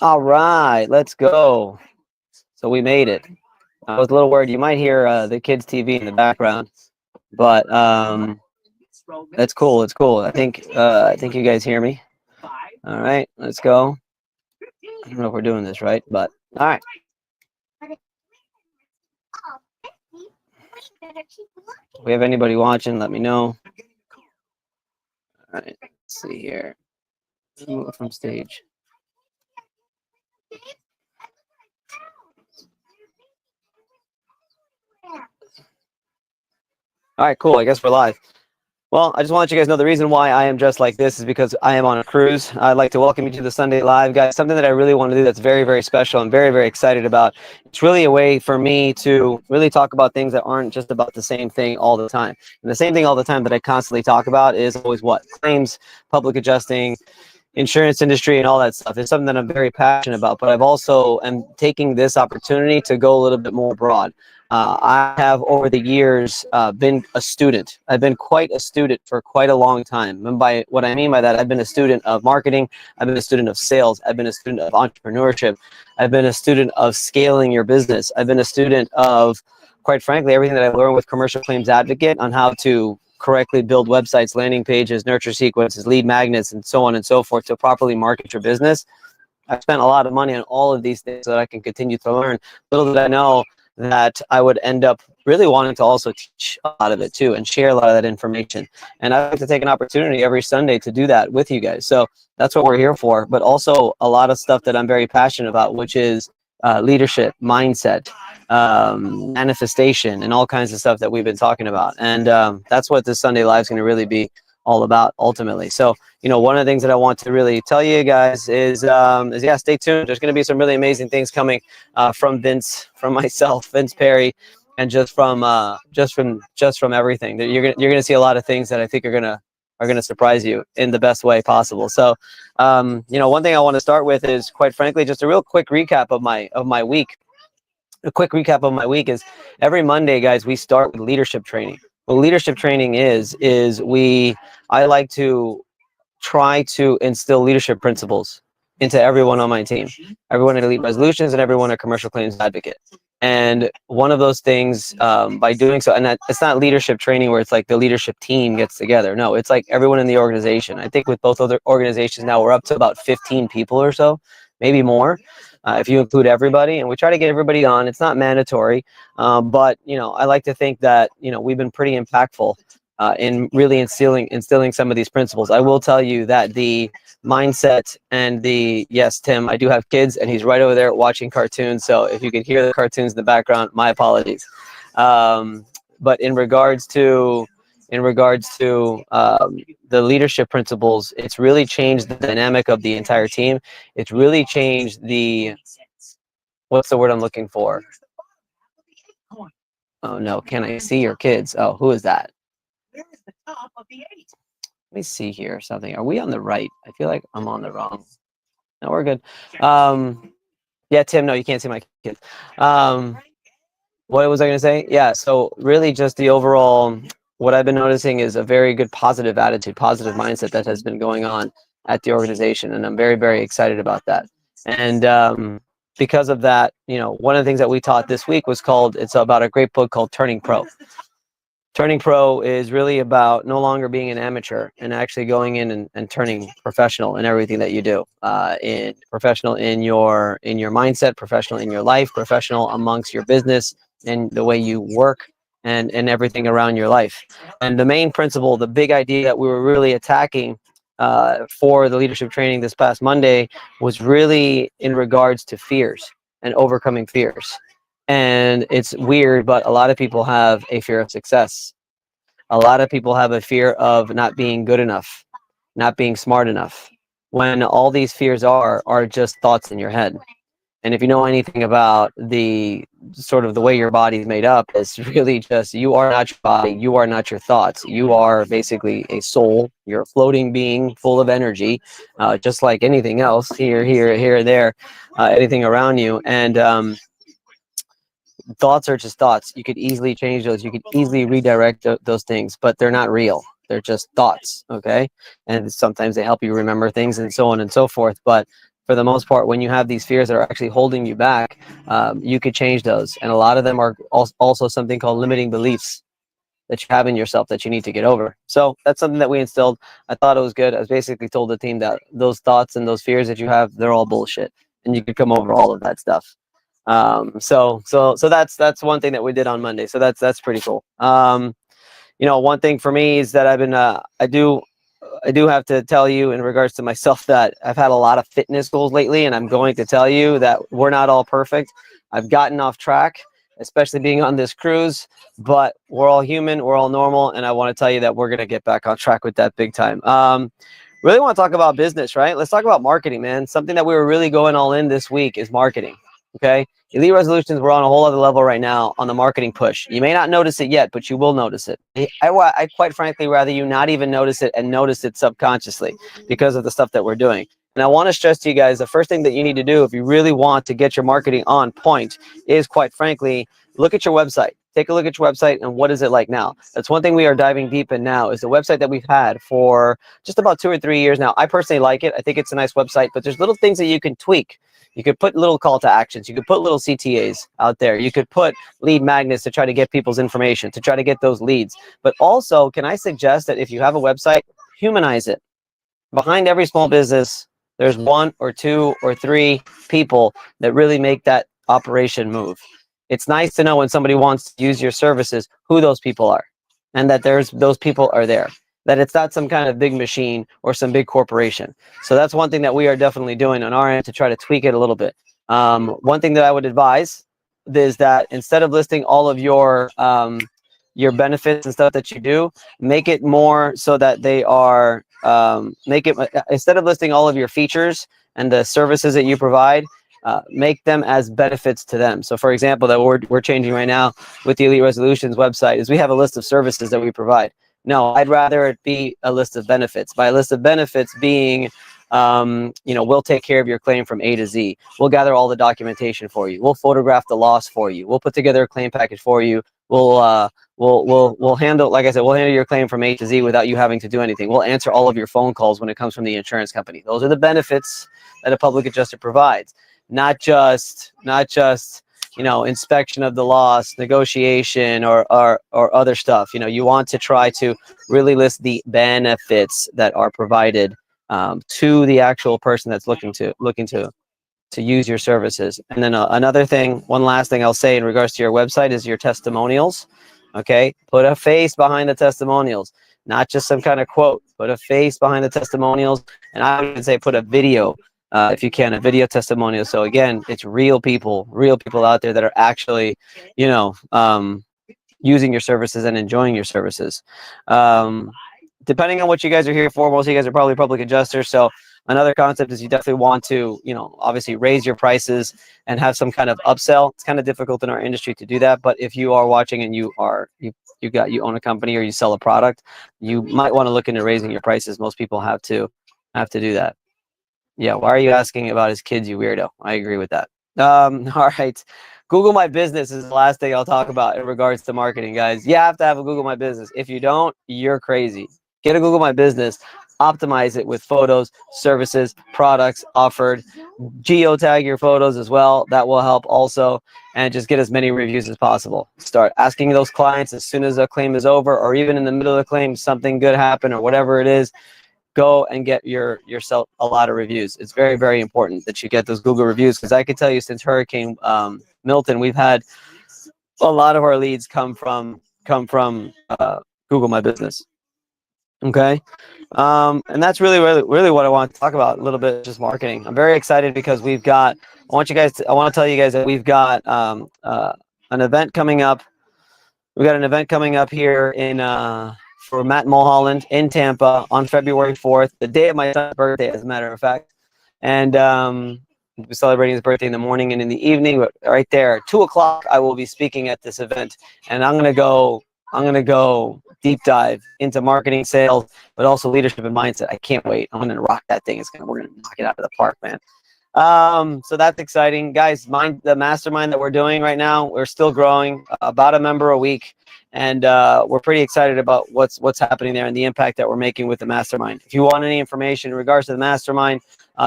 All right, let's go. So we made it. I was a little worried. You might hear the kids' TV in the background, but that's cool. It's cool. I think you guys hear me. All right, let's go. I don't know if we're doing this right, but all right. If we have anybody watching, let me know. All right, let's see here. Move from stage. All right, cool. I guess we're live. Well, I just want you guys to know the reason why I am dressed like this is because I am on a cruise. I'd like to welcome you to the Sunday Live, guys. Something that I really want to do that's very, very special. I'm very, very excited about. It's really a way for me to really talk about things that aren't just about the same thing all the time. And the same thing all the time that I constantly talk about is always what? Claims, public adjusting, insurance industry, and all that stuff. It's something that I'm very passionate about, but I've also am taking this opportunity to go a little bit more broad. I have over the years been a student. I've been quite a student for quite a long time. And by what I mean by that, I've been a student of marketing. I've been a student of sales. I've been a student of entrepreneurship. I've been a student of scaling your business. I've been a student of, quite frankly, everything that I learned with Commercial Claims Advocate on how to correctly build websites, landing pages, nurture sequences, lead magnets, and so on and so forth to properly market your business. I've spent a lot of money on all of these things so that I can continue to learn. Little did I know that I would end up really wanting to also teach a lot of it too and share a lot of that information. And I like to take an opportunity every Sunday to do that with you guys. So that's what we're here for. But also a lot of stuff that I'm very passionate about, which is leadership, mindset, manifestation, and all kinds of stuff that we've been talking about. And that's what this Sunday Live is going to really be all about ultimately. So, you know, one of the things that I want to really tell you guys is yeah, stay tuned. There's going to be some really amazing things coming from Vince, from myself, Vince Perry, and just from everything. You're gonna see a lot of things that I think are gonna surprise you in the best way possible. So, you know, one thing I want to start with is, quite frankly, just a real quick recap of my week. A quick recap of my week is every Monday, guys, we start with leadership training. What leadership training is I like to try to instill leadership principles into everyone on my team, everyone at Elite Resolutions and everyone at Commercial Claims Advocate. And one of those things, by doing so, and that, it's not leadership training where it's like the leadership team gets together. No, it's like everyone in the organization. I think with both other organizations now, we're up to about 15 people or so, maybe more, if you include everybody. And we try to get everybody on. It's not mandatory, but you know, I like to think that, you know, we've been pretty impactful in really instilling some of these principles. I will tell you that the mindset and yes, Tim, I do have kids, and he's right over there watching cartoons. So if you can hear the cartoons in the background, my apologies. But in regards to the leadership principles, it's really changed the dynamic of the entire team. It's really changed what's the word I'm looking for? Oh no, can I see your kids? Oh, who is that? Let me see here something. Are we on the right? I feel like I'm on the wrong. No, we're good. Yeah, Tim, no, you can't see my kids. What was I going to say? Yeah, so really just the overall, what I've been noticing is a very good positive attitude, positive mindset that has been going on at the organization. And I'm very, very excited about that. And because of that, you know, one of the things that we taught this week it's about a great book called Turning Pro. Turning pro is really about no longer being an amateur and actually going in and turning professional in everything that you do. Professional in your mindset, professional in your life, professional amongst your business and the way you work and everything around your life. And the main principle, the big idea that we were really attacking for the leadership training this past Monday was really in regards to fears and overcoming fears. And it's weird, but a lot of people have a fear of success. A lot of people have a fear of not being good enough, not being smart enough, when all these fears are just thoughts in your head. And if you know anything about the sort of the way your body is made up, it's really just, you are not your body, you are not your thoughts. You are basically a soul. You're a floating being full of energy, just like anything else, here, there, anything around you. And thoughts are just thoughts. You could easily change those. You could easily redirect those things, but they're not real. They're just thoughts, okay? And sometimes they help you remember things and so on and so forth. But for the most part, when you have these fears that are actually holding you back, you could change those. And a lot of them are also something called limiting beliefs that you have in yourself that you need to get over. So that's something that we instilled. I thought it was good. I was basically told the team that those thoughts and those fears that you have, they're all bullshit, and you can come over all of that stuff. So that's one thing that we did on Monday. So that's pretty cool. You know, one thing for me is that I've been I do have to tell you in regards to myself that I've had a lot of fitness goals lately, and I'm going to tell you that we're not all perfect. I've gotten off track, especially being on this cruise, but we're all human, we're all normal, and I want to tell you that we're going to get back on track with that big time. Really want to talk about business, right? Let's talk about marketing, man. Something that we were really going all in this week is marketing, okay? Elite Resolutions, we're on a whole other level right now on the marketing push. You may not notice it yet, but you will notice it. I quite frankly rather you not even notice it and notice it subconsciously because of the stuff that we're doing. And I want to stress to you guys, the first thing that you need to do if you really want to get your marketing on point is, quite frankly, look at your website. Take a look at your website and what is it like now. That's one thing we are diving deep in now, is the website that we've had for just about 2 or 3 years now. I personally like it. I think it's a nice website, but there's little things that you can tweak. You could put little call to actions. You could put little CTAs out there. You could put lead magnets to try to get people's information, to try to get those leads. But also, can I suggest that if you have a website, humanize it. Behind every small business, there's 1 or 2 or 3 people that really make that operation move. It's nice to know when somebody wants to use your services, who those people are, and that those people are there, that it's not some kind of big machine or some big corporation. So that's one thing that we are definitely doing on our end to try to tweak it a little bit. One thing that I would advise is that instead of listing all of your benefits and stuff that you do, make it more so that they are, instead of listing all of your features and the services that you provide, make them as benefits to them. So for example, that we're changing right now with the Elite Resolutions website is we have a list of services that we provide. No, I'd rather it be a list of benefits. By a list of benefits being, you know, we'll take care of your claim from A to Z. We'll gather all the documentation for you. We'll photograph the loss for you. We'll put together a claim package for you. We'll handle, like I said, we'll handle your claim from A to Z without you having to do anything. We'll answer all of your phone calls when it comes from the insurance company. Those are the benefits that a public adjuster provides. Not just you know, inspection of the loss, negotiation, or other stuff. You know, you want to try to really list the benefits that are provided to the actual person that's looking to use your services. And then another thing, one last thing I'll say in regards to your website is your testimonials. Okay, put a face behind the testimonials, not just some kind of quote. Put a face behind the testimonials, and I would say put a video. If you can, a video testimonial. So again, it's real people out there that are actually, you know, using your services and enjoying your services. Depending on what you guys are here for, most of you guys are probably public adjusters. So another concept is you definitely want to, you know, obviously raise your prices and have some kind of upsell. It's kind of difficult in our industry to do that. But if you are watching and you own a company or you sell a product, you might want to look into raising your prices. Most people have to do that. Yeah, why are you asking about his kids, you weirdo? I agree with that. All right. Google My Business is the last thing I'll talk about in regards to marketing, guys. You have to have a Google My Business. If you don't, you're crazy. Get a Google My Business. Optimize it with photos, services, products offered. Geotag your photos as well. That will help also. And just get as many reviews as possible. Start asking those clients as soon as a claim is over, or even in the middle of the claim, something good happened or whatever it is. Go and get yourself a lot of reviews. It's very, very important that you get those Google reviews, because I can tell you since Hurricane Milton, we've had a lot of our leads come from Google My Business. Okay, and that's really what I want to talk about a little bit, just marketing. I'm very excited because we've got. I want to tell you guys that we've got an event coming up. We've got an event coming up here in. For Matt Mulholland in Tampa on February 4th, the day of my son's birthday, as a matter of fact. And we'll be celebrating his birthday in the morning and in the evening. But right there, 2 o'clock, I will be speaking at this event, and I'm gonna go deep dive into marketing, sales, but also leadership and mindset. I can't wait. I'm gonna rock that thing. We're gonna knock it out of the park, man. So that's exciting, guys. The mastermind that we're doing right now, we're still growing, about a member a week. And we're pretty excited about what's happening there and the impact that we're making with the mastermind. If you want any information in regards to the mastermind,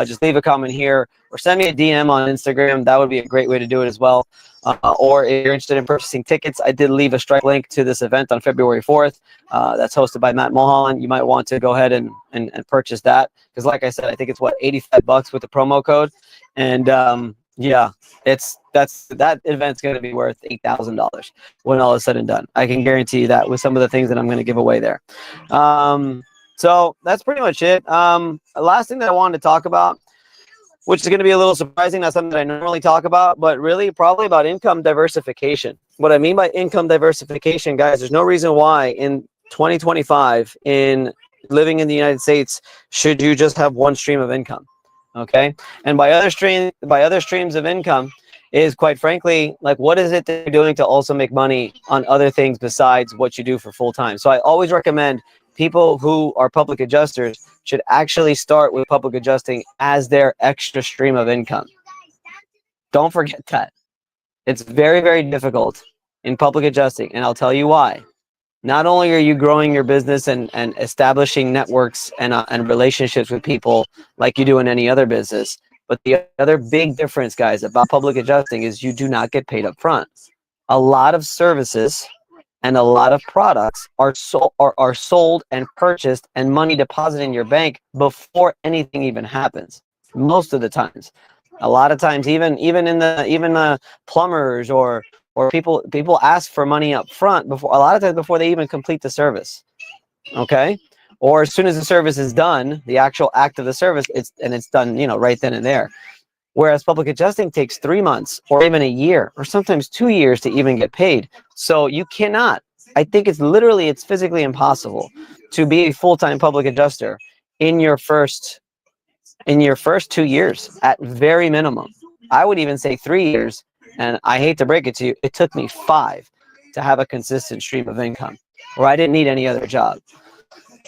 just leave a comment here or send me a DM on Instagram. That would be a great way to do it as well. Or if you're interested in purchasing tickets, I did leave a Stripe link to this event on February 4th. That's hosted by Matt Mulholland. You might want to go ahead and purchase that, because like I said, I think it's what, $85 with the promo code. And yeah, that event's going to be worth $8,000 when all is said and done. I can guarantee you that with some of the things that I'm going to give away there. So that's pretty much it. Last thing that I wanted to talk about, which is going to be a little surprising, not something that I normally talk about, but really probably about income diversification. What I mean by income diversification, guys, there's no reason why in 2025, in living in the United States, should you just have one stream of income. Okay, and by other streams of income is, quite frankly, like, what is it that you're doing to also make money on other things besides what you do for full time? So I always recommend people who are public adjusters should actually start with public adjusting as their extra stream of income. Don't forget that. It's very, very difficult in public adjusting, and I'll tell you why. Not only are you growing your business and establishing networks and relationships with people like you do in any other business, but the other big difference, guys, about public adjusting is you do not get paid up front. A lot of services and a lot of products are sold and purchased and money deposited in your bank before anything even happens. Most of the times, a lot of times, even the plumbers or people ask for money up front before, a lot of times before they even complete the service. Okay, or as soon as the service is done, the actual act of the service, it's done, right then and there. Whereas public adjusting takes 3 months or even a year or sometimes 2 years to even get paid. So you cannot, I think it's physically impossible to be a full-time public adjuster in your first 2 years at very minimum. I would even say 3 years. And I hate to break it to you, it took me 5 to have a consistent stream of income where I didn't need any other job.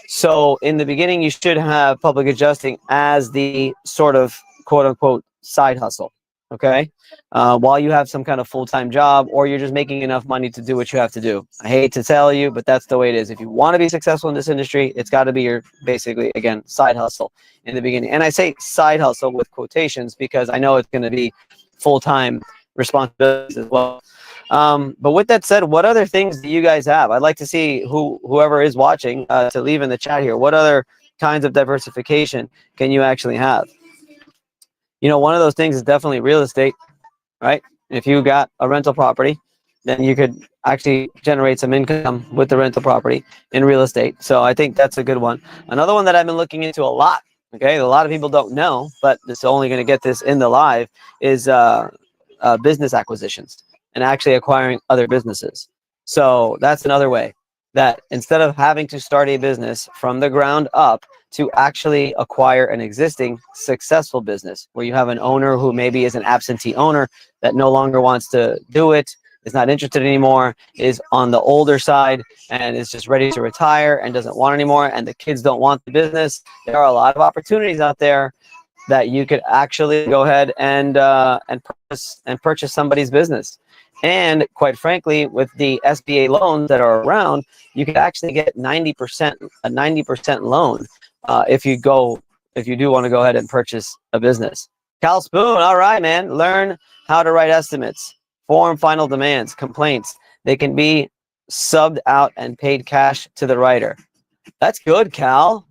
So in the beginning, you should have public adjusting as the sort of quote unquote side hustle. Okay. While you have some kind of full-time job, or you're just making enough money to do what you have to do. I hate to tell you, but that's the way it is. If you want to be successful in this industry, it's got to be your, basically, again, side hustle in the beginning. And I say side hustle with quotations because I know it's going to be full-time responsibilities as well. But with that said, what other things do you guys have? I'd like to see whoever is watching to leave in the chat here. What other kinds of diversification can you actually have? One of those things is definitely real estate, right? If you got a rental property, then you could actually generate some income with the rental property in real estate. So I think that's a good one. Another one that I've been looking into a lot, okay, a lot of people don't know, but it's only going to get this in the live, is business acquisitions and actually acquiring other businesses. So that's another way that instead of having to start a business from the ground up, to actually acquire an existing successful business where you have an owner who maybe is an absentee owner that no longer wants to do it, is not interested anymore, is on the older side and is just ready to retire and doesn't want anymore, and the kids don't want the business. There are a lot of opportunities out there that you could actually go ahead and purchase somebody's business. And quite frankly, with the SBA loans that are around, you could actually get a 90% loan if you do want to go ahead and purchase a business. Cal Spoon, all right, man. Learn how to write estimates, form final demands, complaints. They can be subbed out and paid cash to the writer. That's good, Cal.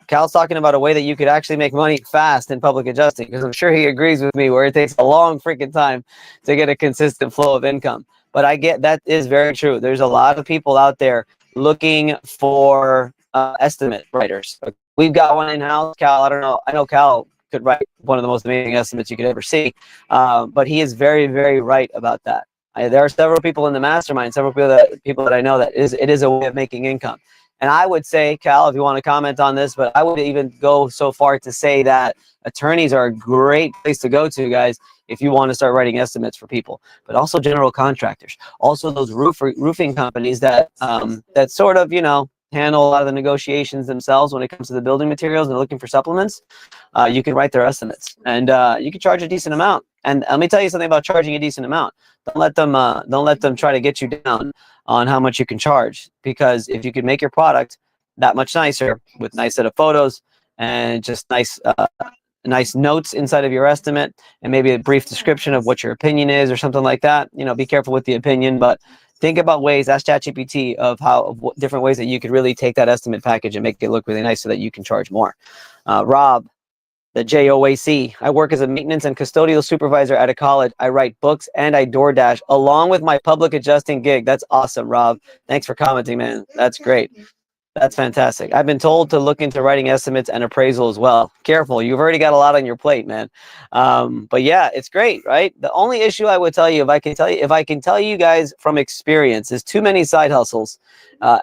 Cal's talking about a way that you could actually make money fast in public adjusting, because I'm sure he agrees with me where it takes a long freaking time to get a consistent flow of income. But I get that is very true. There's a lot of people out there looking for estimate writers. We've got one in-house, Cal. I don't know. I know Cal could write one of the most amazing estimates you could ever see. But he is very, very right about that. There are several people in the mastermind, several people that I know that it is a way of making income. And I would say, Cal, if you want to comment on this, but I would even go so far to say that attorneys are a great place to go to, guys, if you want to start writing estimates for people, but also general contractors, also those roofing companies that that sort of, handle a lot of the negotiations themselves when it comes to the building materials and they're looking for supplements. You can write their estimates, and you can charge a decent amount. And let me tell you something about charging a decent amount. Don't let them try to get you down on how much you can charge, because if you can make your product that much nicer with nice set of photos and just nice nice notes inside of your estimate and maybe a brief description of what your opinion is or something like that. You know, be careful with the opinion, but think about ways, ask ChatGPT of different ways that you could really take that estimate package and make it look really nice so that you can charge more. Rob, the JOAC. I work as a maintenance and custodial supervisor at a college. I write books and I DoorDash along with my public adjusting gig. That's awesome, Rob. Thanks for commenting, man. That's great. That's fantastic. I've been told to look into writing estimates and appraisal as well. Careful, you've already got a lot on your plate, man. But yeah, it's great, right? The only issue I would tell you, if I can tell you guys from experience, is too many side hustles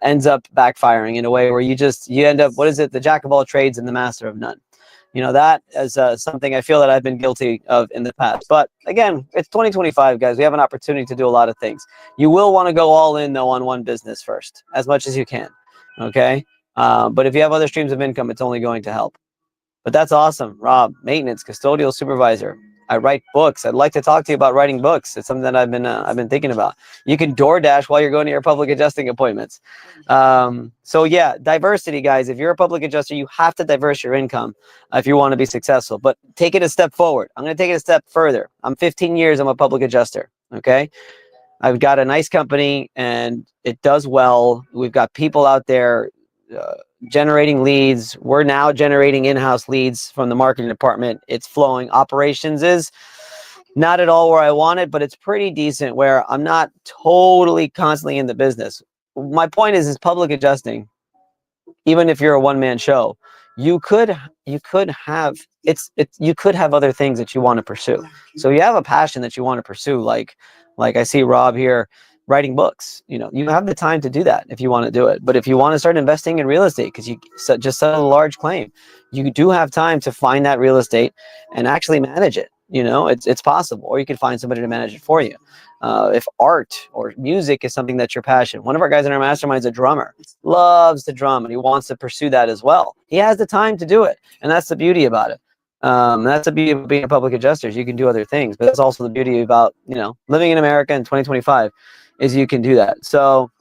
ends up backfiring in a way where you end up, what is it? The jack of all trades and the master of none. You know, that is something I feel that I've been guilty of in the past. But again, it's 2025, guys. We have an opportunity to do a lot of things. You will want to go all in, though, on one business first, as much as you can. Okay, but if you have other streams of income, it's only going to help. But that's awesome, Rob. Maintenance, custodial supervisor. I write books. I'd like to talk to you about writing books. It's something that I've been thinking about. You can DoorDash while you're going to your public adjusting appointments. So yeah, diversity, guys. If you're a public adjuster, you have to diverse your income if you want to be successful. But take it a step forward. I'm going to take it a step further. I'm 15 years. I'm a public adjuster. Okay. I've got a nice company and it does well. We've got people out there generating leads. We're now generating in-house leads from the marketing department. It's flowing. Operations is not at all where I want it, but it's pretty decent where I'm not totally constantly in the business. My point is public adjusting, even if you're a one-man show, you could have other things that you want to pursue. So you have a passion that you want to pursue, like I see Rob here writing books. You know, you have the time to do that if you want to do it. But if you want to start investing in real estate, because you just settle a large claim, you do have time to find that real estate and actually manage it. You know, it's possible, or you can find somebody to manage it for you. If art or music is something that's your passion, one of our guys in our mastermind is a drummer, loves to drum, and he wants to pursue that as well. He has the time to do it, and that's the beauty about it. That's the beauty of being a public adjuster. You can do other things, but that's also the beauty about, you know, living in America in 2025 is you can do that. So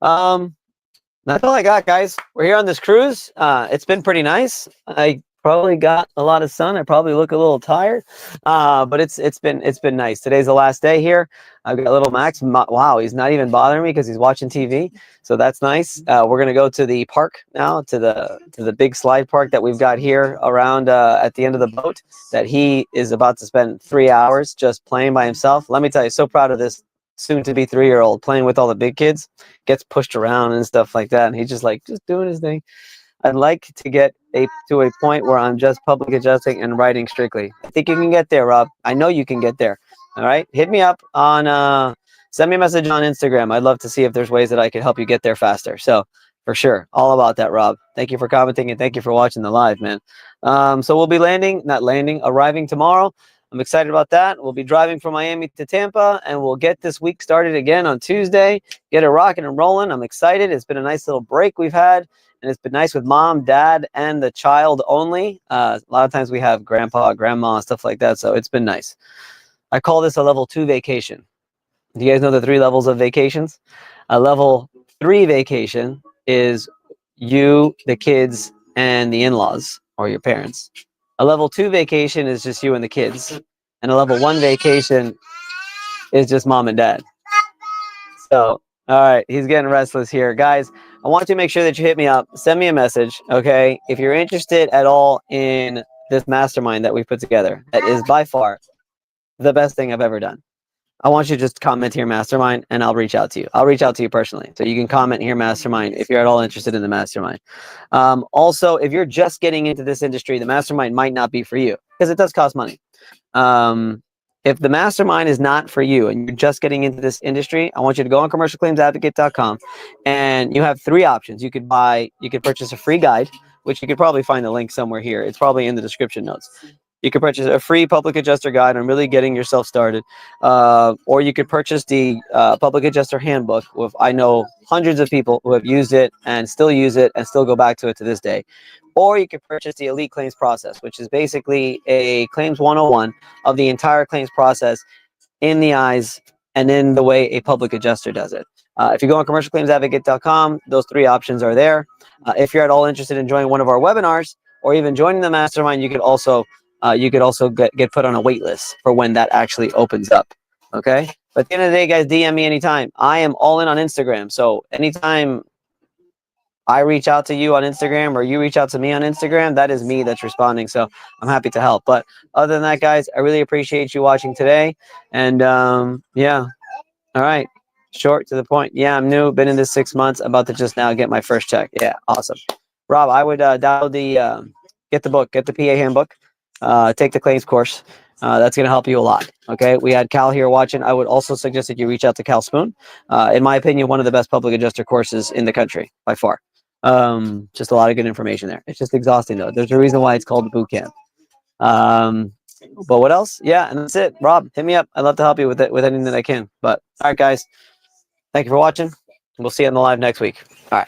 that's all I got, guys. We're here on this cruise. It's been pretty nice. I probably got a lot of sun. I probably look a little tired, but it's been nice. Today's the last day here. I've got little Max. Wow, he's not even bothering me because he's watching TV. So that's nice. We're gonna go to the park now, to the big slide park that we've got here around at the end of the boat. That he is about to spend 3 hours just playing by himself. Let me tell you, so proud of this soon-to-be 3-year-old playing with all the big kids. Gets pushed around and stuff like that, and he's just doing his thing. I'd like to get to a point where I'm just public adjusting and writing strictly. I think you can get there, Rob. I know you can get there. All right, hit me up on send me a message on Instagram. I'd love to see if there's ways that I could help you get there faster. So for sure, all about that, Rob. Thank you for commenting and thank you for watching the live, man. So we'll be arriving tomorrow. I'm excited about that. We'll be driving from Miami to Tampa, and we'll get this week started again on Tuesday. Get it rocking and rolling. I'm excited. It's been a nice little break we've had, and it's been nice with mom, dad, and the child only. A lot of times we have grandpa, grandma, stuff like that, so it's been nice. I call this a level 2 vacation. Do you guys know the 3 levels of vacations? A level 3 vacation is you, the kids, and the in-laws or your parents. A level 2 vacation is just you and the kids. And a level 1 vacation is just mom and dad. So, all right, he's getting restless here. Guys, I want you to make sure that you hit me up. Send me a message, okay? If you're interested at all in this mastermind that we put together, that is by far the best thing I've ever done. I want you to just comment here, mastermind, and I'll reach out to you. I'll reach out to you personally. So you can comment here, mastermind, if you're at all interested in the mastermind. Also, if you're just getting into this industry, the mastermind might not be for you because it does cost money. If the mastermind is not for you and you're just getting into this industry, I want you to go on commercialclaimsadvocate.com and you have 3 options. You could purchase a free guide, which you could probably find the link somewhere here. It's probably in the description notes. You could purchase a free public adjuster guide on really getting yourself started. Or you could purchase the public adjuster handbook. I know hundreds of people who have used it and still use it and still go back to it to this day. Or you could purchase the Elite Claims Process, which is basically a claims 101 of the entire claims process in the eyes and in the way a public adjuster does it. If you go on commercialclaimsadvocate.com, those 3 options are there. If you're at all interested in joining one of our webinars, or even joining the mastermind, you could also get put on a wait list for when that actually opens up. Okay. But at the end of the day, guys, DM me anytime. I am all in on Instagram. So anytime I reach out to you on Instagram or you reach out to me on Instagram, that is me that's responding. So I'm happy to help. But other than that, guys, I really appreciate you watching today. And yeah. All right. Short to the point. Yeah, I'm new. Been in this 6 months. About to just now get my first check. Yeah, awesome. Rob, I would download get the book, get the PA handbook, take the claims course. That's going to help you a lot. Okay. We had Cal here watching. I would also suggest that you reach out to Cal Spoon. In my opinion, one of the best public adjuster courses in the country by far. Just a lot of good information there. It's just exhausting though. There's a reason why it's called boot camp. But what else? Yeah, and that's it. Rob, hit me up. I'd love to help you with it, with anything that I can. But all right, guys, thank you for watching. We'll see you on the live next week. All right.